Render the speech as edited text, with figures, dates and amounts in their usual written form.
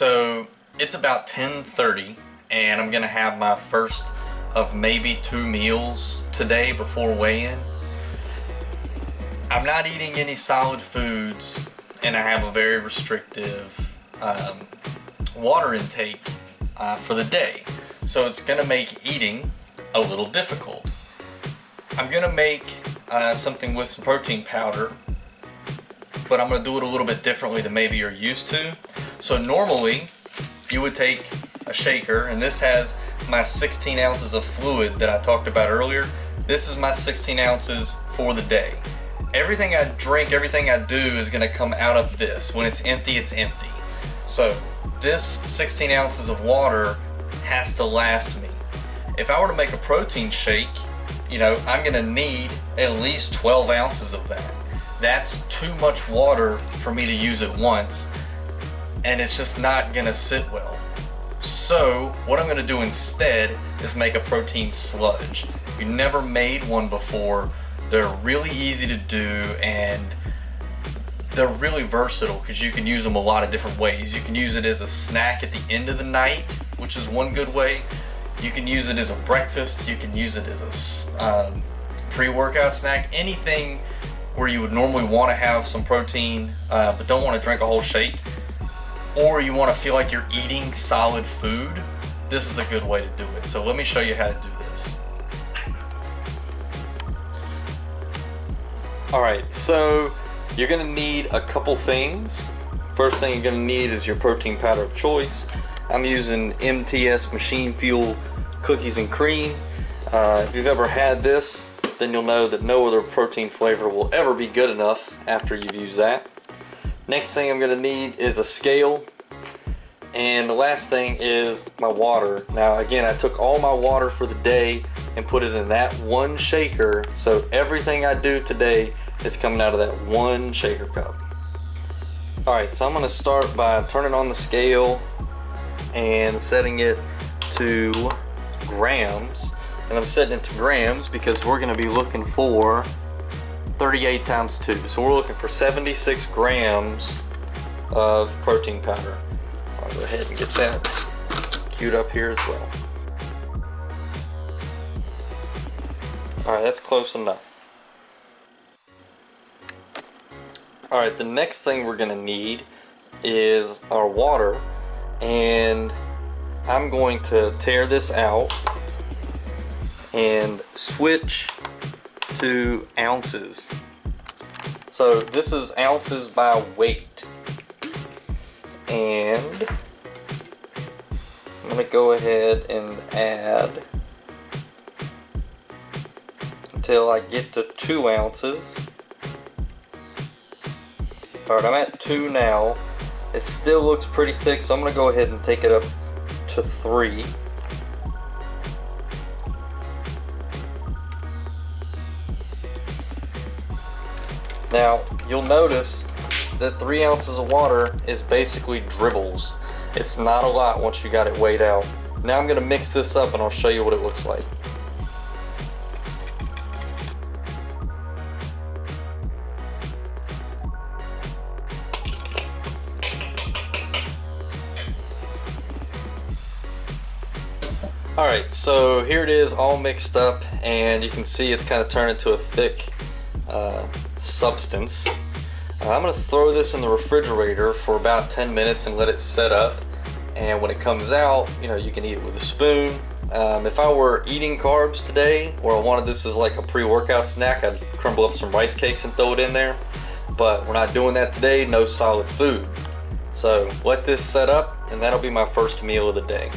So it's about 10:30 and I'm gonna have my first of maybe 2 meals today before weigh-in. I'm not eating any solid foods and I have a very restrictive water intake for the day. So it's gonna make eating a little difficult. I'm gonna make something with some protein powder, but I'm gonna do it a little bit differently than maybe you're used to. So normally you would take a shaker, and this has my 16 ounces of fluid that I talked about earlier. This is my 16 ounces for the day. Everything I drink, everything I do is gonna come out of this. When it's empty, it's empty. So this 16 ounces of water has to last me. If I were to make a protein shake, I'm gonna need at least 12 ounces of that. That's too much water for me to use at once, and it's just not gonna sit well. So what I'm gonna do instead is make a protein sludge. If you've never made one before, they're really easy to do and they're really versatile because you can use them a lot of different ways. You can use it as a snack at the end of the night, which is one good way. You can use it as a breakfast. You can use it as a pre-workout snack. Anything where you would normally want to have some protein but don't want to drink a whole shake, or you want to feel like you're eating solid food, this is a good way to do it. So let me show you how to do this. Alright, so you're going to need a couple things. First thing you're going to need is your protein powder of choice. I'm using MTS Machine Fuel Cookies and Cream. If you've ever had this, then you'll know that no other protein flavor will ever be good enough after you've used that. Next thing I'm going to need is a scale, and the last thing is my water. Now again, I took all my water for the day and put it in that one shaker, so everything I do today is coming out of that one shaker cup. Alright, so I'm going to start by turning on the scale and setting it to grams, and I'm setting it to grams because we're going to be looking for 38 times 2. So we're looking for 76 grams of protein powder. I'll go ahead and get that queued up here as well. Alright, that's close enough. Alright, the next thing we're going to need is our water, and I'm going to tear this out and switch to ounces. So this is ounces by weight, and I'm gonna go ahead and add until I get to 2 ounces. Alright, I'm at 2 now. It still looks pretty thick, so I'm gonna go ahead and take it up to 3. Now, you'll notice that 3 ounces of water is basically dribbles. It's not a lot once you got it weighed out. Now I'm going to mix this up and I'll show you what it looks like. Alright, so here it is all mixed up, and you can see it's kind of turned into a thick substance. I'm going to throw this in the refrigerator for about 10 minutes and let it set up, and when it comes out, you can eat it with a spoon. If I were eating carbs today, or I wanted this as like a pre-workout snack, I'd crumble up some rice cakes and throw it in there, but we're not doing that today. No solid food. So let this set up, and that'll be my first meal of the day.